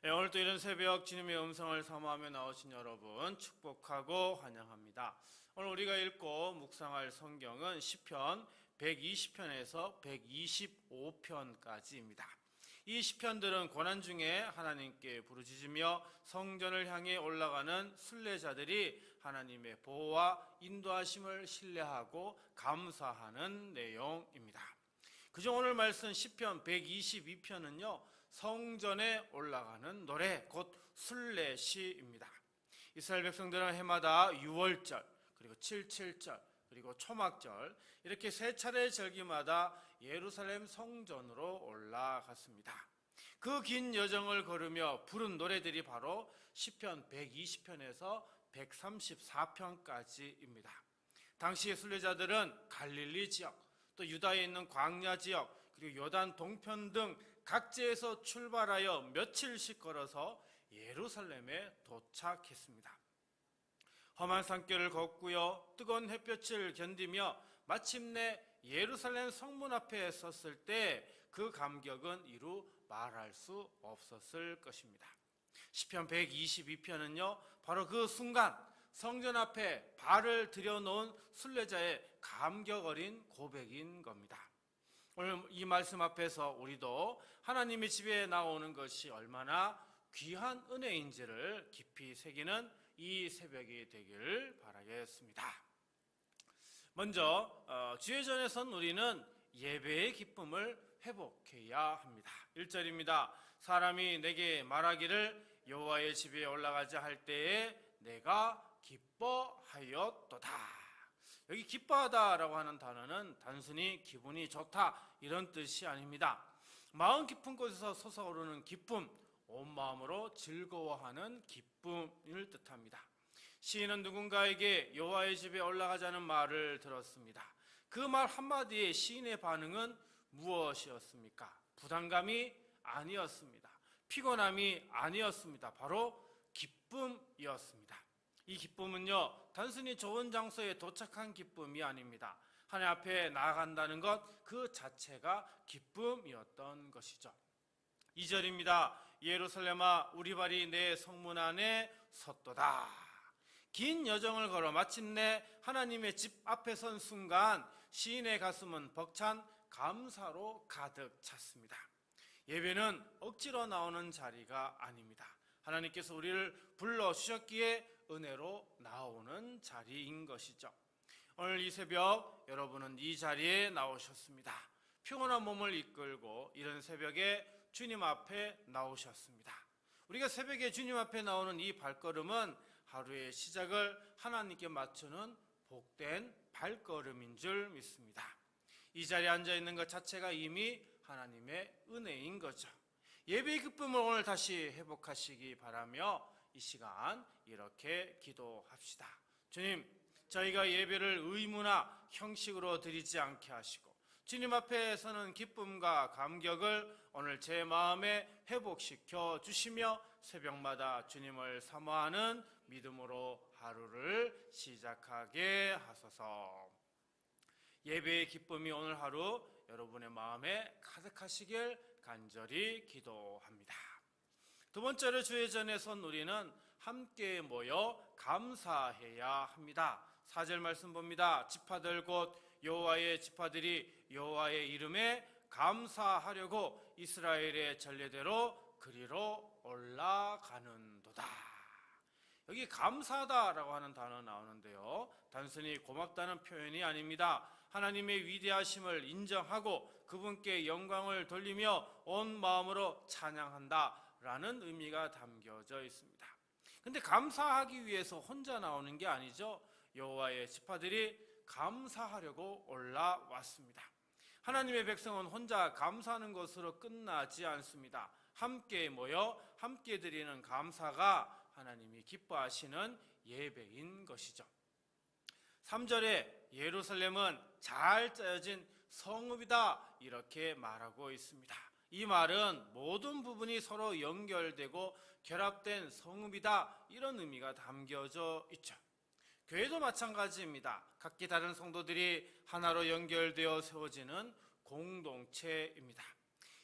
오늘 또 이런 새벽 주님의 음성을 사모하며 나오신 여러분 축복하고 환영합니다. 오늘 우리가 읽고 묵상할 성경은 시편 120편에서 125편까지입니다. 이 시편들은 고난 중에 하나님께 부르짖으며 성전을 향해 올라가는 순례자들이 하나님의 보호와 인도하심을 신뢰하고 감사하는 내용입니다. 그중 오늘 말씀 시편 122편은요 성전에 올라가는 노래, 곧 순례시입니다. 이스라엘 백성들은 해마다 6월절, 그리고 7.7절, 그리고 초막절 이렇게 세 차례 절기마다 예루살렘 성전으로 올라갔습니다. 그 긴 여정을 걸으며 부른 노래들이 바로 시편 120편에서 134편까지입니다. 당시 순례자들은 갈릴리 지역, 또 유다에 있는 광야 지역, 그리고 요단 동편 등 각지에서 출발하여 며칠씩 걸어서 예루살렘에 도착했습니다. 험한 산길을 걷고요, 뜨거운 햇볕을 견디며 마침내 예루살렘 성문 앞에 섰을 때 그 감격은 이루 말할 수 없었을 것입니다. 시편 122편은요 바로 그 순간 성전 앞에 발을 들여놓은 순례자의 감격 어린 고백인 겁니다. 오늘 이 말씀 앞에서 우리도 하나님의 집에 나오는 것이 얼마나 귀한 은혜인지를 깊이 새기는 이 새벽이 되길 바라겠습니다. 먼저 주예전에선 우리는 예배의 기쁨을 회복해야 합니다. 1절입니다. 사람이 내게 말하기를 여호와의 집에 올라가자 할 때에 내가 기뻐하였도다. 여기 기뻐하다라고 하는 단어는 단순히 기분이 좋다 이런 뜻이 아닙니다. 마음 깊은 곳에서 솟아오르는 기쁨, 온 마음으로 즐거워하는 기쁨을 뜻합니다. 시인은 누군가에게 여호와의 집에 올라가자는 말을 들었습니다. 그 말 한마디에 시인의 반응은 무엇이었습니까? 부담감이 아니었습니다. 피곤함이 아니었습니다. 바로 기쁨이었습니다. 이 기쁨은요 단순히 좋은 장소에 도착한 기쁨이 아닙니다. 하나님 앞에 나아간다는 것 그 자체가 기쁨이었던 것이죠. 2절입니다. 예루살렘아 우리 발이 내 성문 안에 섰도다. 긴 여정을 걸어 마침내 하나님의 집 앞에 선 순간 시인의 가슴은 벅찬 감사로 가득 찼습니다. 예배는 억지로 나오는 자리가 아닙니다. 하나님께서 우리를 불러주셨기에 은혜로 나오는 자리인 것이죠. 오늘 이 새벽 여러분은 이 자리에 나오셨습니다. 피곤한 몸을 이끌고 이런 새벽에 주님 앞에 나오셨습니다. 우리가 새벽에 주님 앞에 나오는 이 발걸음은 하루의 시작을 하나님께 맞추는 복된 발걸음인 줄 믿습니다. 이 자리에 앉아있는 것 자체가 이미 하나님의 은혜인 거죠. 예배의 기쁨을 오늘 다시 회복하시기 바라며 이 시간 이렇게 기도합시다. 주님, 저희가 예배를 의무나 형식으로 드리지 않게 하시고 주님 앞에 서는 기쁨과 감격을 오늘 제 마음에 회복시켜 주시며 새벽마다 주님을 사모하는 믿음으로 하루를 시작하게 하소서. 예배의 기쁨이 오늘 하루 여러분의 마음에 가득하시길 간절히 기도합니다. 두 번째로 주예전에 선 우리는 함께 모여 감사해야 합니다. 4절 말씀 봅니다. 지파들 곧 여호와의 지파들이 여호와의 이름에 감사하려고 이스라엘의 전례대로 그리로 올라가는도다. 여기 감사하다라고 하는 단어 나오는데요, 단순히 고맙다는 표현이 아닙니다. 하나님의 위대하심을 인정하고 그분께 영광을 돌리며 온 마음으로 찬양한다라는 의미가 담겨져 있습니다. 근데 감사하기 위해서 혼자 나오는 게 아니죠. 여호와의 지파들이 감사하려고 올라왔습니다. 하나님의 백성은 혼자 감사하는 것으로 끝나지 않습니다. 함께 모여 함께 드리는 감사가 하나님이 기뻐하시는 예배인 것이죠. 3절에 예루살렘은 잘 짜여진 성읍이다 이렇게 말하고 있습니다. 이 말은 모든 부분이 서로 연결되고 결합된 성읍이다 이런 의미가 담겨져 있죠. 교회도 마찬가지입니다. 각기 다른 성도들이 하나로 연결되어 세워지는 공동체입니다.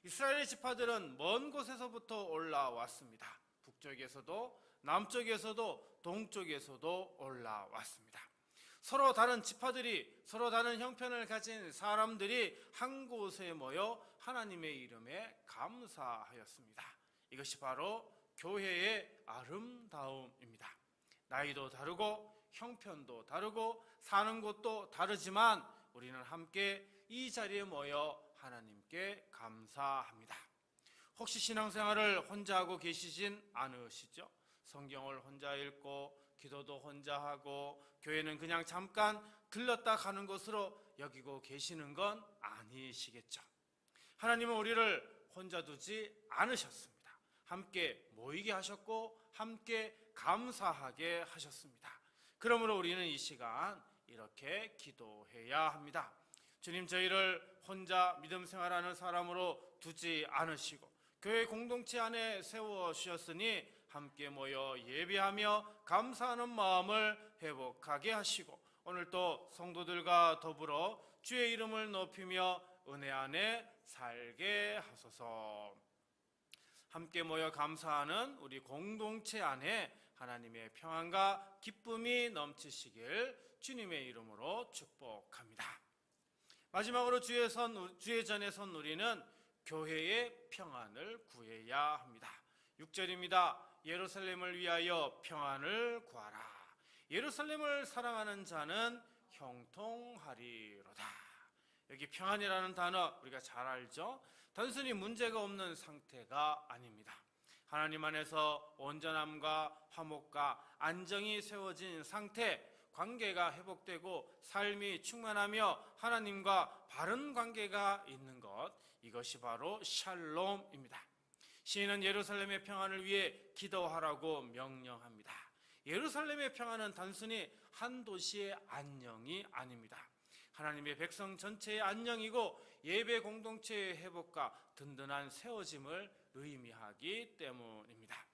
이스라엘의 지파들은 먼 곳에서부터 올라왔습니다. 북쪽에서도 남쪽에서도 동쪽에서도 올라왔습니다. 서로 다른 지파들이, 서로 다른 형편을 가진 사람들이 한 곳에 모여 하나님의 이름에 감사하였습니다. 이것이 바로 교회의 아름다움입니다. 나이도 다르고 형편도 다르고 사는 곳도 다르지만 우리는 함께 이 자리에 모여 하나님께 감사합니다. 혹시 신앙생활을 혼자 하고 계시진 않으시죠? 성경을 혼자 읽고 기도도 혼자 하고 교회는 그냥 잠깐 들렀다 가는 것으로 여기고 계시는 건 아니시겠죠? 하나님은 우리를 혼자 두지 않으셨습니다. 함께 모이게 하셨고 함께 감사하게 하셨습니다. 그러므로 우리는 이 시간 이렇게 기도해야 합니다. 주님, 저희를 혼자 믿음 생활하는 사람으로 두지 않으시고 교회 공동체 안에 세워주셨으니 함께 모여 예배하며 감사하는 마음을 회복하게 하시고 오늘 또 성도들과 더불어 주의 이름을 높이며 은혜 안에 살게 하소서. 함께 모여 감사하는 우리 공동체 안에 하나님의 평안과 기쁨이 넘치시길 주님의 이름으로 축복합니다. 마지막으로 주의 전에 선 우리는 교회의 평안을 구해야 합니다. 6절입니다. 예루살렘을 위하여 평안을 구하라. 예루살렘을 사랑하는 자는 형통하리로다. 여기 평안이라는 단어 우리가 잘 알죠? 단순히 문제가 없는 상태가 아닙니다. 하나님 안에서 온전함과 화목과 안정이 세워진 상태, 관계가 회복되고 삶이 충만하며 하나님과 바른 관계가 있는 것, 이것이 바로 샬롬입니다. 시인은 예루살렘의 평안을 위해 기도하라고 명령합니다. 예루살렘의 평안은 단순히 한 도시의 안녕이 아닙니다. 하나님의 백성 전체의 안녕이고 예배 공동체의 회복과 든든한 세워짐을 의미하기 때문입니다.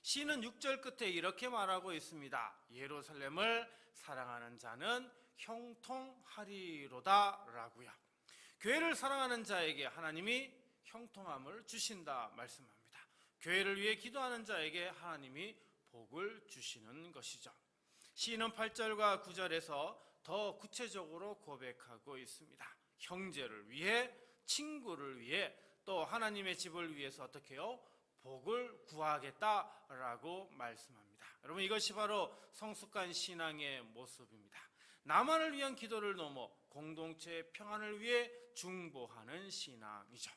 시는 6절 끝에 이렇게 말하고 있습니다. 예루살렘을 사랑하는 자는 형통하리로다 라고요. 교회를 사랑하는 자에게 하나님이 형통함을 주신다 말씀합니다. 교회를 위해 기도하는 자에게 하나님이 복을 주시는 것이죠. 시인은 8절과 9절에서 더 구체적으로 고백하고 있습니다. 형제를 위해, 친구를 위해, 또 하나님의 집을 위해서 어떻게 해요? 복을 구하겠다라고 말씀합니다. 여러분, 이것이 바로 성숙한 신앙의 모습입니다. 나만을 위한 기도를 넘어 공동체의 평안을 위해 중보하는 신앙이죠.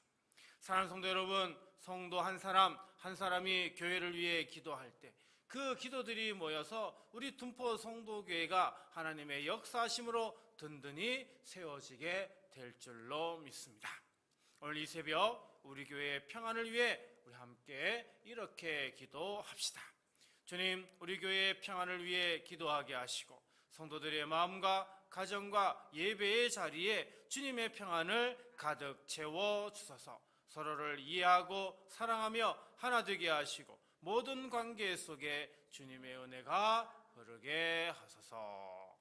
사랑하는 성도 여러분, 성도 한 사람이 교회를 위해 기도할 때 그 기도들이 모여서 우리 둔포 성도교회가 하나님의 역사하심으로 든든히 세워지게 될 줄로 믿습니다. 오늘 이 새벽 우리 교회의 평안을 위해 우리 함께 이렇게 기도합시다. 주님, 우리 교회의 평안을 위해 기도하게 하시고 성도들의 마음과 가정과 예배의 자리에 주님의 평안을 가득 채워주소서. 서로를 이해하고 사랑하며 하나 되게 하시고 모든 관계 속에 주님의 은혜가 흐르게 하소서.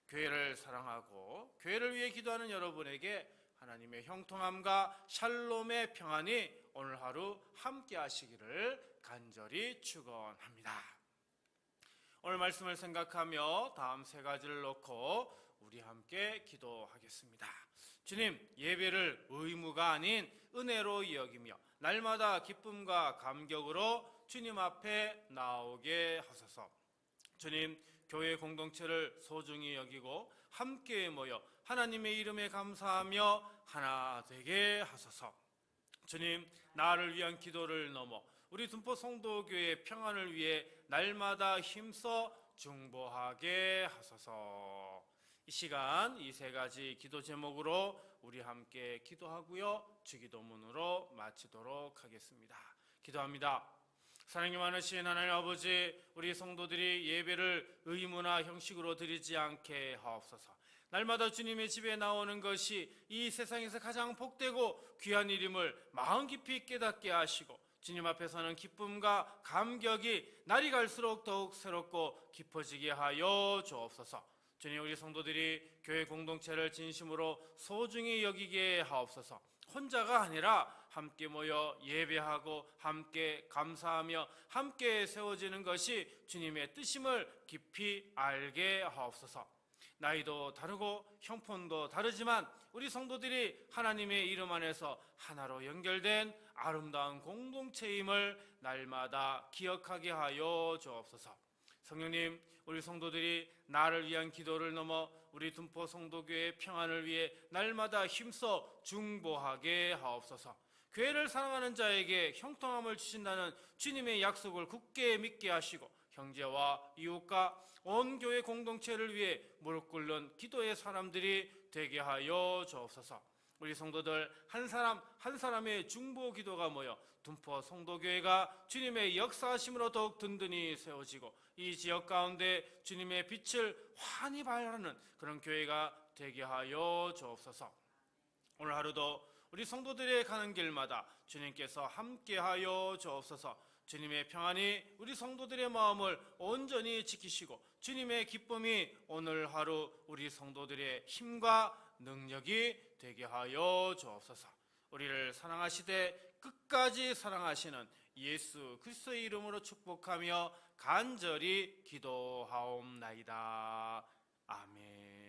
교회를 사랑하고 교회를 위해 기도하는 여러분에게 하나님의 형통함과 샬롬의 평안이 오늘 하루 함께 하시기를 간절히 축원합니다. 오늘 말씀을 생각하며 다음 세 가지를 놓고 우리 함께 기도하겠습니다. 주님, 예배를 의무가 아닌 은혜로 여기며 날마다 기쁨과 감격으로 주님 앞에 나오게 하소서. 주님, 교회 공동체를 소중히 여기고 함께 모여 하나님의 이름에 감사하며 하나 되게 하소서. 주님, 나를 위한 기도를 넘어 우리 둔포 성도교회의 평안을 위해 날마다 힘써 중보하게 하소서. 이 시간 이 세 가지 기도 제목으로 우리 함께 기도하고요, 주기도문으로 마치도록 하겠습니다. 기도합니다. 사랑이 많으신 하나님 아버지, 우리 성도들이 예배를 의무나 형식으로 드리지 않게 하옵소서. 날마다 주님의 집에 나오는 것이 이 세상에서 가장 복되고 귀한 일임을 마음 깊이 깨닫게 하시고 주님 앞에서는 기쁨과 감격이 날이 갈수록 더욱 새롭고 깊어지게 하여 주옵소서. 주님, 우리 성도들이 교회 공동체를 진심으로 소중히 여기게 하옵소서. 혼자가 아니라 함께 모여 예배하고 함께 감사하며 함께 세워지는 것이 주님의 뜻임을 깊이 알게 하옵소서. 나이도 다르고 형편도 다르지만 우리 성도들이 하나님의 이름 안에서 하나로 연결된 아름다운 공동체임을 날마다 기억하게 하여 주옵소서. 성령님, 우리 성도들이 나를 위한 기도를 넘어 우리 둔포 성도교회의 평안을 위해 날마다 힘써 중보하게 하옵소서. 교회를 사랑하는 자에게 형통함을 주신다는 주님의 약속을 굳게 믿게 하시고 형제와 이웃과 온 교회 공동체를 위해 무릎 꿇는 기도의 사람들이 되게 하여 주옵소서. 우리 성도들 한 사람 한 사람의 중보 기도가 모여 둔포 성도교회가 주님의 역사하심으로 더욱 든든히 세워지고 이 지역 가운데 주님의 빛을 환히 발하는 그런 교회가 되게 하여 주옵소서. 오늘 하루도 우리 성도들의 가는 길마다 주님께서 함께하여 주옵소서. 주님의 평안이 우리 성도들의 마음을 온전히 지키시고 주님의 기쁨이 오늘 하루 우리 성도들의 힘과 능력이 되게 하여 주옵소서. 우리를 사랑하시되 끝까지 사랑하시는 예수 그리스도의 이름으로 축복하며 간절히 기도하옵나이다. 아멘.